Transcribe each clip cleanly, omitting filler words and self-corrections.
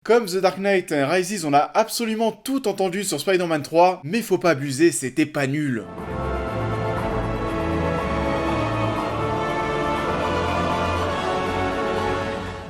Comme The Dark Knight Rises, on a absolument tout entendu sur Spider-Man 3, mais faut pas abuser, c'était pas nul.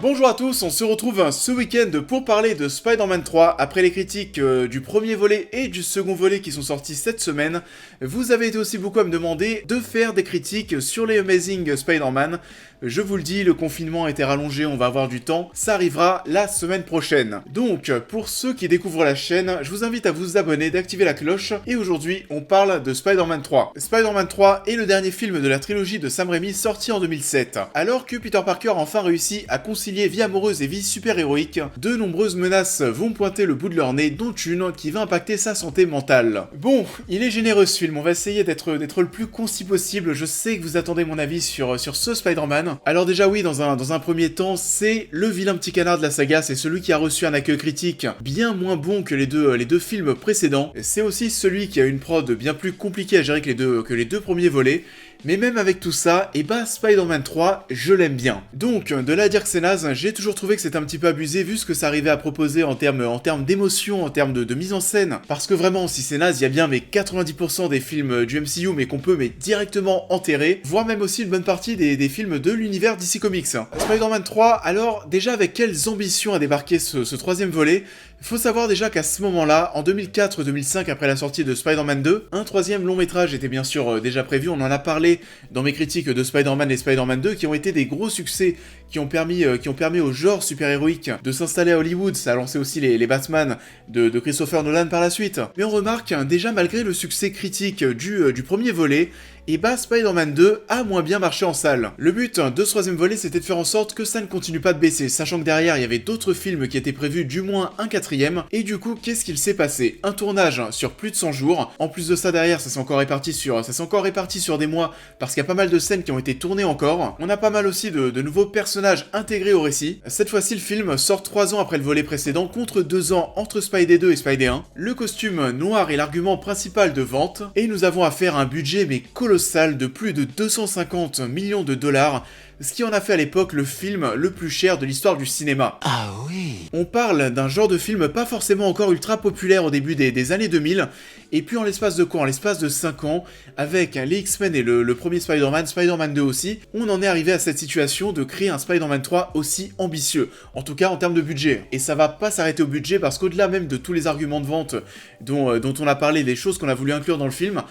Bonjour à tous, on se retrouve ce week-end pour parler de Spider-Man 3. Après les critiques du premier volet et du second volet qui sont sortis cette semaine, vous avez été aussi beaucoup à me demander de faire des critiques sur les Amazing Spider-Man. Je vous le dis, le confinement a été rallongé, on va avoir du temps, ça arrivera la semaine prochaine. Donc, pour ceux qui découvrent la chaîne, je vous invite à vous abonner, d'activer la cloche, et aujourd'hui, on parle de Spider-Man 3. Spider-Man 3 est le dernier film de la trilogie de Sam Raimi sorti en 2007. Alors que Peter Parker a enfin réussi à concilier vie amoureuse et vie super-héroïque, de nombreuses menaces vont pointer le bout de leur nez, dont une qui va impacter sa santé mentale. Bon, il est généreux ce film, on va essayer d'être le plus concis possible, je sais que vous attendez mon avis sur ce Spider-Man. Alors déjà oui, dans un premier temps, c'est le vilain petit canard de la saga, c'est celui qui a reçu un accueil critique bien moins bon que les deux films précédents. C'est aussi celui qui a une prod bien plus compliquée à gérer que les deux premiers volets. Mais même avec tout ça, Spider-Man 3, je l'aime bien. Donc, de là à dire que c'est naze, j'ai toujours trouvé que c'était un petit peu abusé vu ce que ça arrivait à proposer en termes d'émotion, en termes de mise en scène. Parce que vraiment, si c'est naze, il y a bien 90% des films du MCU, mais qu'on peut directement enterrer, voire même aussi une bonne partie des films de l'univers DC Comics. Spider-Man 3, alors, déjà avec quelles ambitions a débarqué ce troisième volet? Faut savoir déjà qu'à ce moment-là, en 2004-2005, après la sortie de Spider-Man 2, un troisième long métrage était bien sûr déjà prévu, on en a parlé dans mes critiques de Spider-Man et Spider-Man 2, qui ont été des gros succès, qui ont permis au genre super-héroïque de s'installer à Hollywood, ça a lancé aussi les Batman de Christopher Nolan par la suite. Mais on remarque, déjà malgré le succès critique du premier volet, Spider-Man 2 a moins bien marché en salle. Le but de ce troisième volet, c'était de faire en sorte que ça ne continue pas de baisser, sachant que derrière, il y avait d'autres films qui étaient prévus, du moins un quatrième, et du coup, qu'est-ce qu'il s'est passé? Un tournage sur plus de 100 jours, en plus de ça derrière, ça s'est encore réparti sur des mois, parce qu'il y a pas mal de scènes qui ont été tournées encore, on a pas mal aussi de nouveaux personnages intégrés au récit. Cette fois-ci, le film sort 3 ans après le volet précédent, contre 2 ans entre Spidey 2 et Spidey 1. Le costume noir est l'argument principal de vente, et nous avons affaire à un budget mais colossal de plus de 250 millions de dollars, ce qui en a fait à l'époque le film le plus cher de l'histoire du cinéma. Ah oui. On parle d'un genre de film pas forcément encore ultra populaire au début des années 2000, et puis en l'espace de quoi? En l'espace de 5 ans, avec les X-Men et le premier Spider-Man, Spider-Man 2 aussi, on en est arrivé à cette situation de créer un Spider-Man 3 aussi ambitieux, en tout cas en termes de budget. Et ça va pas s'arrêter au budget, parce qu'au-delà même de tous les arguments de vente dont on a parlé, des choses qu'on a voulu inclure dans le film,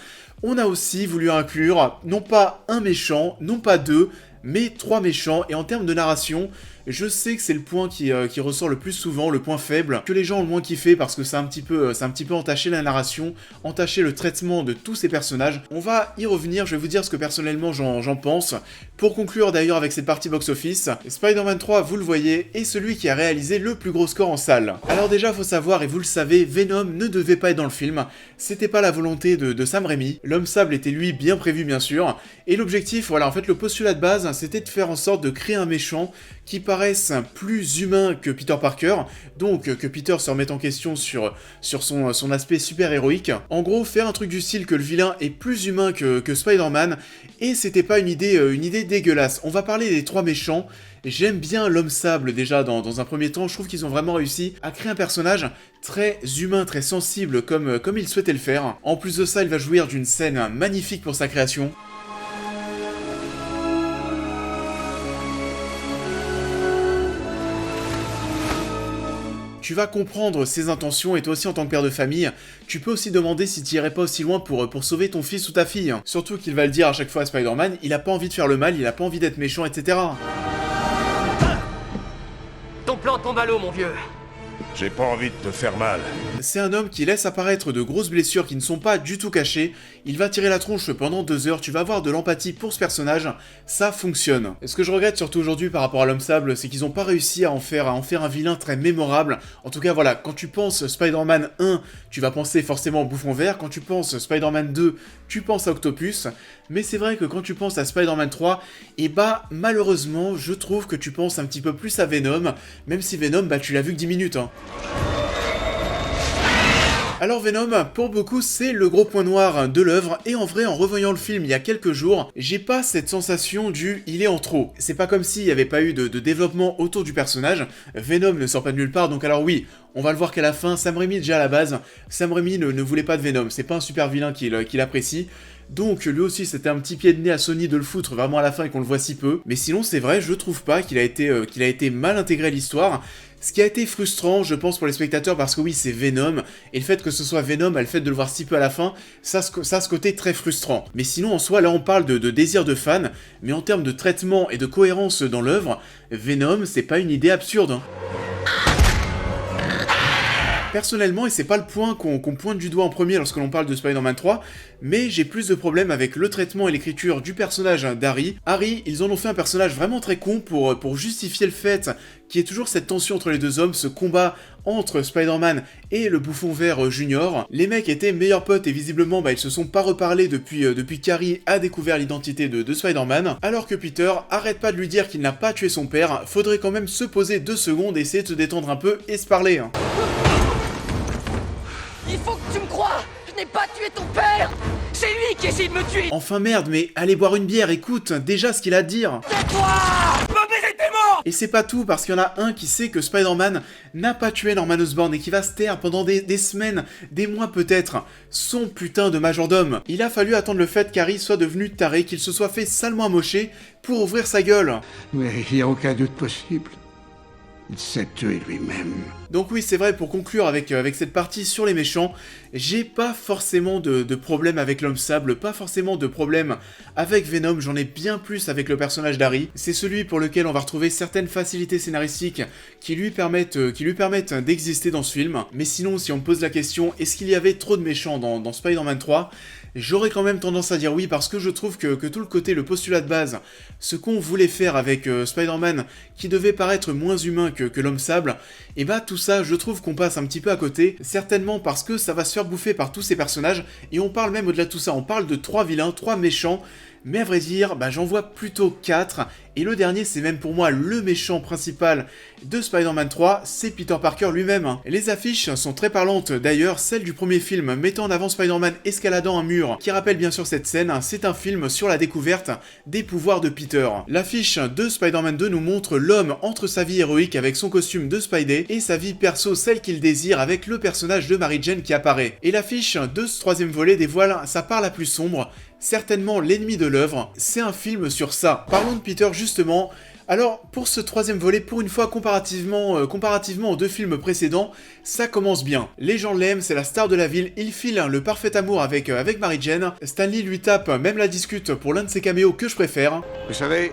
on a aussi voulu inclure, non pas un méchant, non pas deux, mais 3 méchants, et en termes de narration, je sais que c'est le point qui ressort le plus souvent, le point faible, que les gens ont le moins kiffé parce que ça a un petit peu entaché la narration, entaché le traitement de tous ces personnages. On va y revenir, je vais vous dire ce que personnellement j'en pense. Pour conclure d'ailleurs avec cette partie box-office, Spider-Man 3, vous le voyez, est celui qui a réalisé le plus gros score en salle. Alors déjà, faut savoir, et vous le savez, Venom ne devait pas être dans le film, c'était pas la volonté de Sam Raimi, l'homme sable était lui bien prévu bien sûr, et l'objectif, voilà, en fait le postulat de base, c'était de faire en sorte de créer un méchant qui paraisse plus humain que Peter Parker, donc que Peter se remette en question sur son aspect super-héroïque. En gros, faire un truc du style que le vilain est plus humain que Spider-Man, et c'était pas une idée dégueulasse. On va parler des 3 méchants. J'aime bien l'homme sable déjà dans un premier temps, je trouve qu'ils ont vraiment réussi à créer un personnage très humain, très sensible comme il souhaitait le faire. En plus de ça, il va jouir d'une scène magnifique pour sa création. Tu vas comprendre ses intentions, et toi aussi en tant que père de famille, tu peux aussi demander si tu irais pas aussi loin pour sauver ton fils ou ta fille. Surtout qu'il va le dire à chaque fois à Spider-Man, il a pas envie de faire le mal, il a pas envie d'être méchant, etc. Ton plan tombe à l'eau, mon vieux. J'ai pas envie de te faire mal. C'est un homme qui laisse apparaître de grosses blessures qui ne sont pas du tout cachées, il va tirer la tronche pendant 2 heures, tu vas avoir de l'empathie pour ce personnage, ça fonctionne. Et ce que je regrette surtout aujourd'hui par rapport à l'homme sable, c'est qu'ils ont pas réussi à en faire un vilain très mémorable. En tout cas voilà, quand tu penses Spider-Man 1, tu vas penser forcément au Bouffon Vert, quand tu penses Spider-Man 2, tu penses à Octopus, mais c'est vrai que quand tu penses à Spider-Man 3, malheureusement, je trouve que tu penses un petit peu plus à Venom, même si Venom, tu l'as vu que 10 minutes, hein. Alors Venom, pour beaucoup, c'est le gros point noir de l'œuvre, et en vrai, en revoyant le film il y a quelques jours, j'ai pas cette sensation du « il est en trop ». C'est pas comme s'il y avait pas eu de développement autour du personnage. Venom ne sort pas de nulle part, donc alors oui, on va le voir qu'à la fin, Sam Raimi déjà à la base, Sam Raimi ne voulait pas de Venom, c'est pas un super vilain qu'il apprécie. Donc lui aussi c'était un petit pied de nez à Sony de le foutre vraiment à la fin et qu'on le voit si peu. Mais sinon c'est vrai, je trouve pas qu'il a été mal intégré à l'histoire. Ce qui a été frustrant, je pense, pour les spectateurs, parce que oui, c'est Venom, et le fait que ce soit Venom, le fait de le voir si peu à la fin, ça a ce côté très frustrant. Mais sinon, en soi, là, on parle de désir de fan, mais en termes de traitement et de cohérence dans l'œuvre, Venom, c'est pas une idée absurde, hein. Personnellement, et c'est pas le point qu'on pointe du doigt en premier lorsque l'on parle de Spider-Man 3, mais j'ai plus de problèmes avec le traitement et l'écriture du personnage d'Harry. Harry, ils en ont fait un personnage vraiment très con pour justifier le fait qu'il y ait toujours cette tension entre les deux hommes, ce combat entre Spider-Man et le bouffon vert Junior. Les mecs étaient meilleurs potes et visiblement ils se sont pas reparlé depuis qu'Harry a découvert l'identité de Spider-Man, alors que Peter arrête pas de lui dire qu'il n'a pas tué son père. Faudrait quand même se poser 2 secondes, essayer de se détendre un peu et se parler, hein. Il faut que tu me crois. Je n'ai pas tué ton père. C'est lui qui essaie de me tuer. Enfin merde, mais allez boire une bière, écoute déjà ce qu'il a à dire. Tais-toi. Bobby était mort. Et c'est pas tout, parce qu'il y en a un qui sait que Spider-Man n'a pas tué Norman Osborn et qui va se taire pendant des semaines, des mois peut-être, son putain de majordome. Il a fallu attendre le fait qu'Harry soit devenu taré, qu'il se soit fait salement amocher pour ouvrir sa gueule. Mais il n'y a aucun doute possible. Il s'est tué lui-même. Donc oui, c'est vrai, pour conclure avec cette partie sur les méchants, j'ai pas forcément de problème avec l'homme sable, pas forcément de problème avec Venom, j'en ai bien plus avec le personnage d'Harry. C'est celui pour lequel on va retrouver certaines facilités scénaristiques qui lui permettent d'exister dans ce film. Mais sinon, si on me pose la question, est-ce qu'il y avait trop de méchants dans Spider-Man 3 ? J'aurais quand même tendance à dire oui, parce que je trouve que tout le côté, le postulat de base, ce qu'on voulait faire avec Spider-Man, qui devait paraître moins humain que l'homme sable, et bah tout ça, je trouve qu'on passe un petit peu à côté, certainement parce que ça va se faire bouffer par tous ces personnages, et on parle même au-delà de tout ça, on parle de 3 vilains, 3 méchants, mais à vrai dire, j'en vois plutôt 4, et le dernier c'est même pour moi le méchant principal de Spider-Man 3, c'est Peter Parker lui-même. Les affiches sont très parlantes d'ailleurs, celle du premier film mettant en avant Spider-Man escaladant un mur, qui rappelle bien sûr cette scène, c'est un film sur la découverte des pouvoirs de Peter. L'affiche de Spider-Man 2 nous montre l'homme entre sa vie héroïque avec son costume de Spidey, et sa vie perso, celle qu'il désire, avec le personnage de Mary Jane qui apparaît. Et l'affiche de ce 3e volet dévoile sa part la plus sombre, certainement l'ennemi de l'œuvre, c'est un film sur ça. Parlons de Peter justement. Alors, pour ce 3e volet, pour une fois, comparativement aux 2 films précédents, ça commence bien. Les gens l'aiment, c'est la star de la ville, il file le parfait amour avec Mary Jane. Stanley lui tape même la discute pour l'un de ses caméos que je préfère. Vous savez,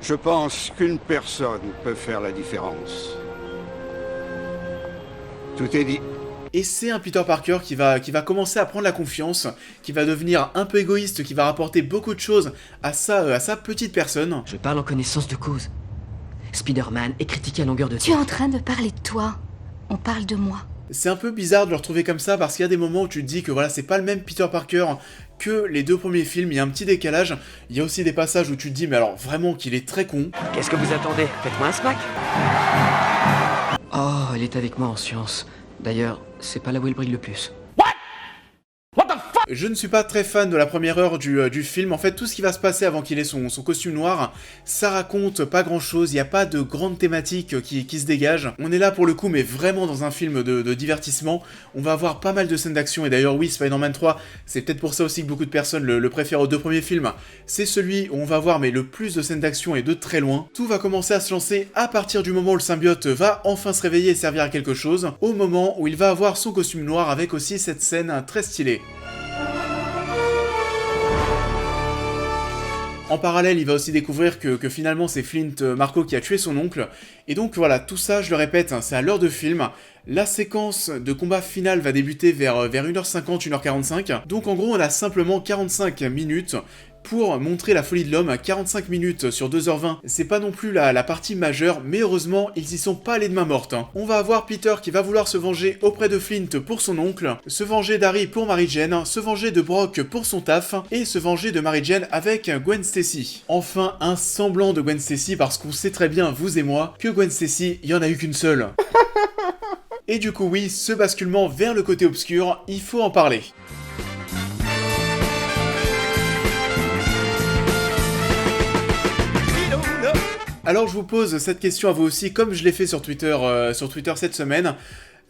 je pense qu'une personne peut faire la différence. Tout est dit. Et c'est un Peter Parker qui va commencer à prendre la confiance, qui va devenir un peu égoïste, qui va rapporter beaucoup de choses à sa petite personne. Je parle en connaissance de cause. Spider-Man est critiqué à longueur de temps. Tu es en train de parler de toi. On parle de moi. C'est un peu bizarre de le retrouver comme ça, parce qu'il y a des moments où tu te dis que voilà, c'est pas le même Peter Parker que les 2 premiers films, il y a un petit décalage. Il y a aussi des passages où tu te dis, mais alors vraiment qu'il est très con. Qu'est-ce que vous attendez? Faites-moi un smack. Oh, elle est avec moi en science. D'ailleurs, c'est pas là où elle brille le plus. Je ne suis pas très fan de la première heure du film. En fait, tout ce qui va se passer avant qu'il ait son costume noir, ça raconte pas grand chose, il n'y a pas de grande thématique qui se dégage. On est là pour le coup, mais vraiment dans un film de divertissement. On va avoir pas mal de scènes d'action, et d'ailleurs oui, Spider-Man 3, c'est peut-être pour ça aussi que beaucoup de personnes le préfèrent aux 2 premiers films. C'est celui où on va voir le plus de scènes d'action et de très loin. Tout va commencer à se lancer à partir du moment où le symbiote va enfin se réveiller et servir à quelque chose, au moment où il va avoir son costume noir avec aussi cette scène très stylée. En parallèle, il va aussi découvrir que finalement c'est Flint Marko qui a tué son oncle. Et donc voilà, tout ça, je le répète, c'est à l'heure de film. La séquence de combat final va débuter vers 1h50, 1h45. Donc en gros, on a simplement 45 minutes pour montrer la folie de l'homme. 45 minutes sur 2h20, c'est pas non plus la partie majeure, mais heureusement, ils y sont pas allés de main morte. On va avoir Peter qui va vouloir se venger auprès de Flint pour son oncle, se venger d'Harry pour Mary Jane, se venger de Brock pour son taf, et se venger de Mary Jane avec Gwen Stacy. Enfin, un semblant de Gwen Stacy, parce qu'on sait très bien, vous et moi, que Gwen Stacy, il y en a eu qu'une seule. Et du coup oui, ce basculement vers le côté obscur, il faut en parler. Alors je vous pose cette question à vous aussi, comme je l'ai fait sur Twitter cette semaine.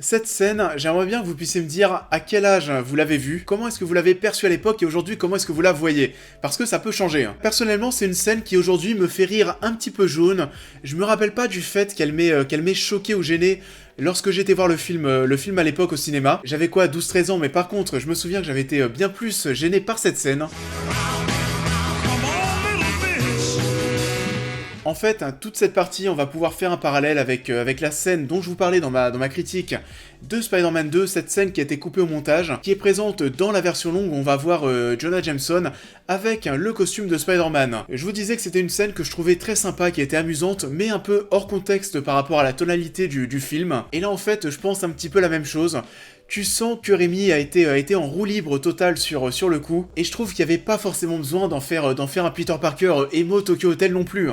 Cette scène, j'aimerais bien que vous puissiez me dire à quel âge vous l'avez vue, comment est-ce que vous l'avez perçue à l'époque et aujourd'hui comment est-ce que vous la voyez, parce que ça peut changer. Personnellement, c'est une scène qui aujourd'hui me fait rire un petit peu jaune. Je me rappelle pas du fait qu'elle m'ait choqué ou gêné lorsque j'étais voir le film à l'époque au cinéma. J'avais quoi, 12-13 ans, mais par contre, je me souviens que j'avais été bien plus gêné par cette scène. En fait, toute cette partie, on va pouvoir faire un parallèle avec la scène dont je vous parlais dans ma critique de Spider-Man 2, cette scène qui a été coupée au montage, qui est présente dans la version longue où on va voir Jonah Jameson avec le costume de Spider-Man. Je vous disais que c'était une scène que je trouvais très sympa, qui était amusante, mais un peu hors contexte par rapport à la tonalité du film. Et là, en fait, je pense un petit peu la même chose. Tu sens que Raimi a été en roue libre totale sur le coup, et je trouve qu'il n'y avait pas forcément besoin d'en faire un Peter Parker emo Tokyo Hotel non plus.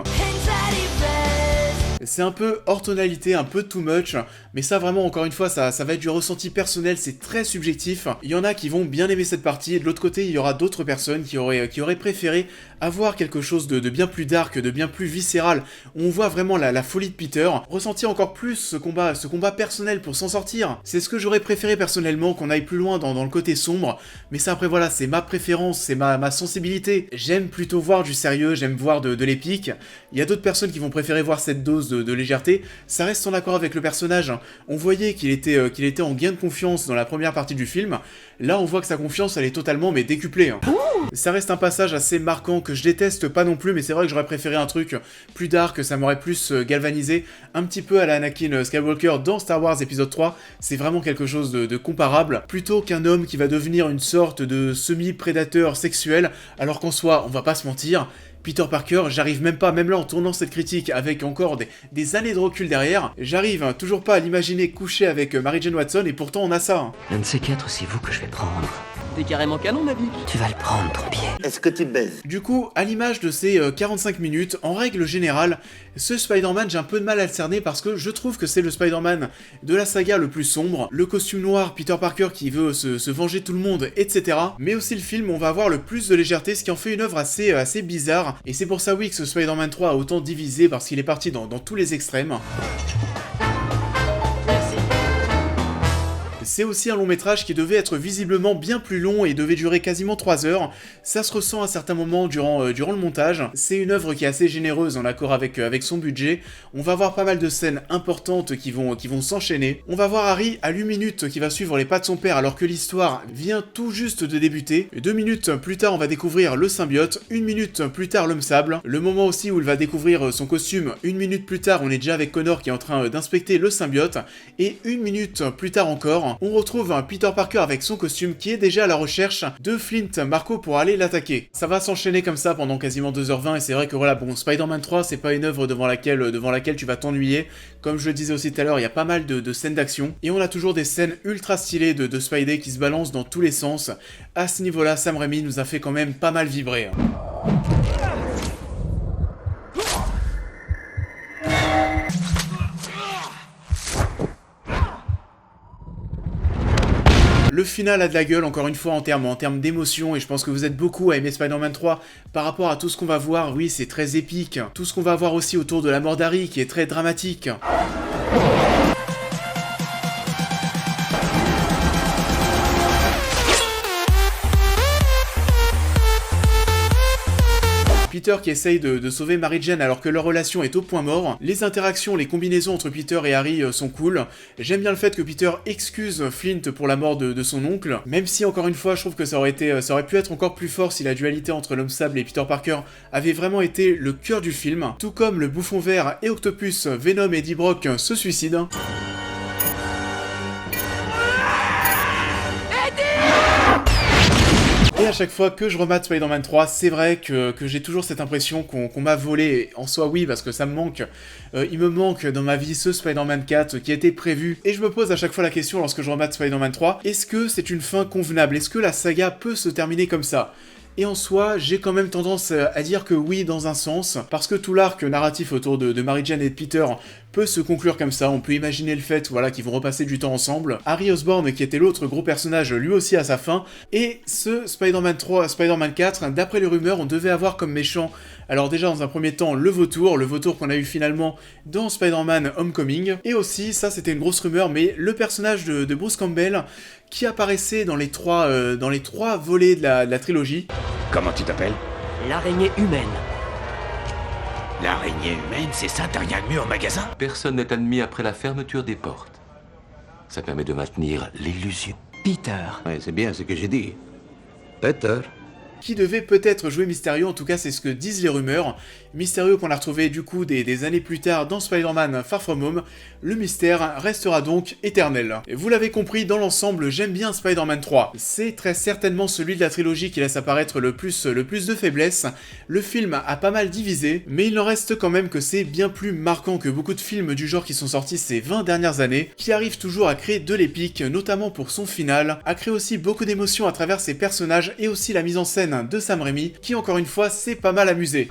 C'est un peu hors tonalité, un peu too much, mais ça vraiment, encore une fois, ça va être du ressenti personnel, c'est très subjectif. Il y en a qui vont bien aimer cette partie, et de l'autre côté, il y aura d'autres personnes qui auraient préféré avoir quelque chose de bien plus dark, de bien plus viscéral, où on voit vraiment la folie de Peter, ressentir encore plus ce combat personnel pour s'en sortir. C'est ce que j'aurais préféré personnellement, qu'on aille plus loin dans le côté sombre, mais ça après voilà, c'est ma préférence, c'est ma sensibilité. J'aime plutôt voir du sérieux, j'aime voir de l'épique. Il y a d'autres personnes qui vont préférer voir cette dose de légèreté, ça reste en accord avec le personnage. On voyait qu'il était en gain de confiance dans la première partie du film, là on voit que sa confiance elle est totalement décuplée. Ça reste un passage assez marquant que je déteste pas non plus, mais c'est vrai que j'aurais préféré un truc plus dark, ça m'aurait plus galvanisé, un petit peu à la Anakin Skywalker dans Star Wars épisode 3, c'est vraiment quelque chose de comparable, plutôt qu'un homme qui va devenir une sorte de semi-prédateur sexuel, alors qu'en soi, on va pas se mentir, Peter Parker, j'arrive même pas, même là en tournant cette critique avec encore des années de recul derrière, j'arrive toujours pas à l'imaginer coucher avec Mary Jane Watson et pourtant on a ça. Un de ces quatre, c'est vous que je vais prendre. T'es carrément canon, ma biche. Tu vas le prendre, ton pied. Est-ce que tu baises? Du coup, à l'image de ces 45 minutes, en règle générale, ce Spider-Man, j'ai un peu de mal à le cerner parce que je trouve que c'est le Spider-Man de la saga le plus sombre, le costume noir, Peter Parker qui veut se venger tout le monde, etc. Mais aussi le film, on va avoir le plus de légèreté, ce qui en fait une œuvre assez bizarre, et c'est pour ça oui que ce Spider-Man 3 a autant divisé parce qu'il est parti dans tous les extrêmes. C'est aussi un long métrage qui devait être visiblement bien plus long et devait durer quasiment 3 heures. Ça se ressent à certains moments durant le montage. C'est une œuvre qui est assez généreuse en accord avec son budget. On va voir pas mal de scènes importantes qui vont s'enchaîner. On va voir Harry à l'1 minute qui va suivre les pas de son père alors que l'histoire vient tout juste de débuter. 2 minutes plus tard, on va découvrir le symbiote. 1 minute plus tard, l'homme sable. Le moment aussi où il va découvrir son costume. 1 minute plus tard, on est déjà avec Connor qui est en train d'inspecter le symbiote. Et 1 minute plus tard encore, on retrouve un Peter Parker avec son costume qui est déjà à la recherche de Flint Marko pour aller l'attaquer. Ça va s'enchaîner comme ça pendant quasiment 2h20 et c'est vrai que voilà, bon, Spider-Man 3 c'est pas une œuvre devant laquelle tu vas t'ennuyer. Comme je le disais aussi tout à l'heure, il y a pas mal de scènes d'action et on a toujours des scènes ultra stylées de Spidey qui se balancent dans tous les sens. À ce niveau-là, Sam Raimi nous a fait quand même pas mal vibrer. Le final a de la gueule, encore une fois, en termes d'émotion, et je pense que vous êtes beaucoup à aimer Spider-Man 3 par rapport à tout ce qu'on va voir. Oui, c'est très épique. Tout ce qu'on va voir aussi autour de la mort d'Harry, qui est très dramatique. Peter qui essaye de sauver Mary Jane alors que leur relation est au point mort. Les interactions, les combinaisons entre Peter et Harry sont cool. J'aime bien le fait que Peter excuse Flint pour la mort de son oncle, même si encore une fois je trouve que ça aurait pu être encore plus fort si la dualité entre l'homme sable et Peter Parker avait vraiment été le cœur du film, tout comme le bouffon vert et Octopus, Venom et Eddie Brock se suicident. Et à chaque fois que je remate Spider-Man 3, c'est vrai que j'ai toujours cette impression qu'on m'a volé. En soi, oui, parce que ça me manque. Il me manque dans ma vie ce Spider-Man 4 qui a été prévu. Et je me pose à chaque fois la question lorsque je remate Spider-Man 3, est-ce que c'est une fin convenable? Est-ce que la saga peut se terminer comme ça? Et en soi, j'ai quand même tendance à dire que oui dans un sens, parce que tout l'arc narratif autour de Mary Jane et de Peter peut se conclure comme ça. On peut imaginer le fait, voilà, qu'ils vont repasser du temps ensemble. Harry Osborn, qui était l'autre gros personnage, lui aussi à sa fin. Et ce Spider-Man 3, Spider-Man 4, d'après les rumeurs, on devait avoir comme méchant, alors déjà dans un premier temps, le vautour qu'on a eu finalement dans Spider-Man Homecoming. Et aussi, ça c'était une grosse rumeur, mais le personnage de Bruce Campbell, qui apparaissait dans les trois volets de la trilogie. Comment tu t'appelles? L'araignée humaine. L'araignée humaine, c'est ça derrière le mur magasin? Personne n'est admis après la fermeture des portes. Ça permet de maintenir l'illusion. Peter. Ouais, c'est bien ce que j'ai dit. Peter. Qui devait peut-être jouer Mysterio, en tout cas c'est ce que disent les rumeurs. Mysterio qu'on a retrouvé du coup des années plus tard dans Spider-Man Far From Home, le mystère restera donc éternel. Et vous l'avez compris, dans l'ensemble, j'aime bien Spider-Man 3. C'est très certainement celui de la trilogie qui laisse apparaître le plus de faiblesses. Le film a pas mal divisé, mais il en reste quand même que c'est bien plus marquant que beaucoup de films du genre qui sont sortis ces 20 dernières années, qui arrivent toujours à créer de l'épique, notamment pour son final, à créer aussi beaucoup d'émotions à travers ses personnages et aussi la mise en scène de Sam Raimi, qui encore une fois s'est pas mal amusé.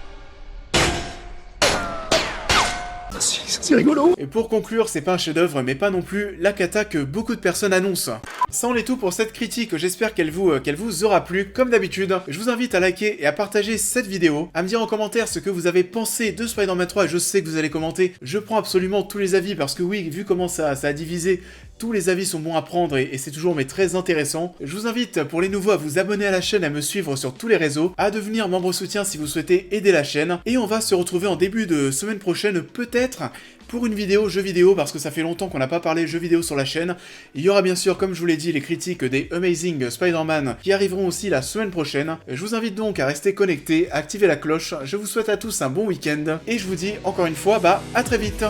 C'est rigolo. Et pour conclure, c'est pas un chef-d'œuvre, mais pas non plus la cata que beaucoup de personnes annoncent. Ça en est tout pour cette critique, j'espère qu'elle vous aura plu. Comme d'habitude, je vous invite à liker et à partager cette vidéo, à me dire en commentaire ce que vous avez pensé de Spider-Man 3, et je sais que vous allez commenter. Je prends absolument tous les avis, parce que oui, vu comment ça a divisé, tous les avis sont bons à prendre et c'est toujours très intéressant. Je vous invite pour les nouveaux à vous abonner à la chaîne, à me suivre sur tous les réseaux, à devenir membre soutien si vous souhaitez aider la chaîne. Et on va se retrouver en début de semaine prochaine, peut-être pour une vidéo jeux vidéo, parce que ça fait longtemps qu'on n'a pas parlé jeux vidéo sur la chaîne. Il y aura bien sûr, comme je vous l'ai dit, les critiques des Amazing Spider-Man qui arriveront aussi la semaine prochaine. Je vous invite donc à rester connectés, à activer la cloche. Je vous souhaite à tous un bon week-end et je vous dis encore une fois, à très vite.